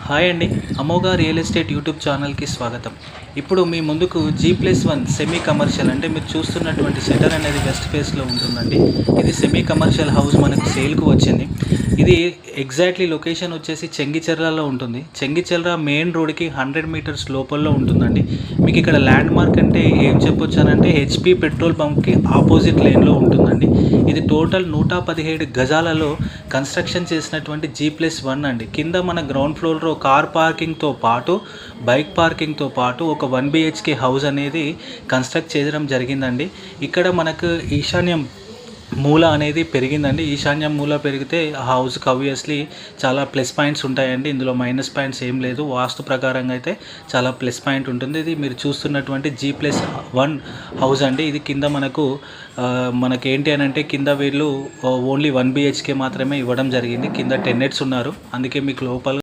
Hi అండి, Amogha real estate YouTube ఛానల్కి స్వాగతం. ఇప్పుడు మీ ముందుకు G+1 సెమీ కమర్షియల్ అంటే మీరు చూస్తున్నటువంటి సెటర్ అనేది వెస్ట్ ఫేస్లో ఉంటుందండి. ఇది సెమీ కమర్షియల్ హౌస్ మనకు సేల్కు వచ్చింది. ఇది ఎగ్జాక్ట్లీ లొకేషన్ వచ్చేసి చెంగిచెర్లలో ఉంటుంది. చెంగిచెర్ల మెయిన్ రోడ్కి 100 మీటర్స్ లోపల్లో ఉంటుందండి. మీకు ఇక్కడ ల్యాండ్ మార్క్ అంటే ఏం చెప్పొచ్చానంటే HP పెట్రోల్ బంక్కి ఆపోజిట్ లేన్లో ఉంటుందండి. ఇది టోటల్ 117 గజాలలో కన్స్ట్రక్షన్ చేసినటువంటి G+1 అండి. కింద మన గ్రౌండ్ ఫ్లోర్లో కార్ పార్కింగ్తో పాటు బైక్ పార్కింగ్తో పాటు ఒక 1 BHK హౌస్ అనేది కన్స్ట్రక్ట్ చేయడం జరిగిందండి. ఇక్కడ మనకు ఈశాన్యం మూల అనేది పెరిగిందండి. ఈశాన్యం మూల పెరిగితే ఆ హౌస్కి ఆబ్వియస్లీ చాలా ప్లస్ పాయింట్స్ ఉంటాయండి. ఇందులో మైనస్ పాయింట్స్ ఏం లేదు. వాస్తు ప్రకారంగా అయితే చాలా ప్లస్ పాయింట్ ఉంటుంది. ఇది మీరు చూస్తున్నటువంటి G+1 హౌస్ అండి. ఇది కింద మనకేంటి అని అంటే కింద వీళ్ళు ఓన్లీ 1 BHK మాత్రమే ఇవ్వడం జరిగింది. కింద టెనెట్స్ ఉన్నారు, అందుకే మీకు లోపల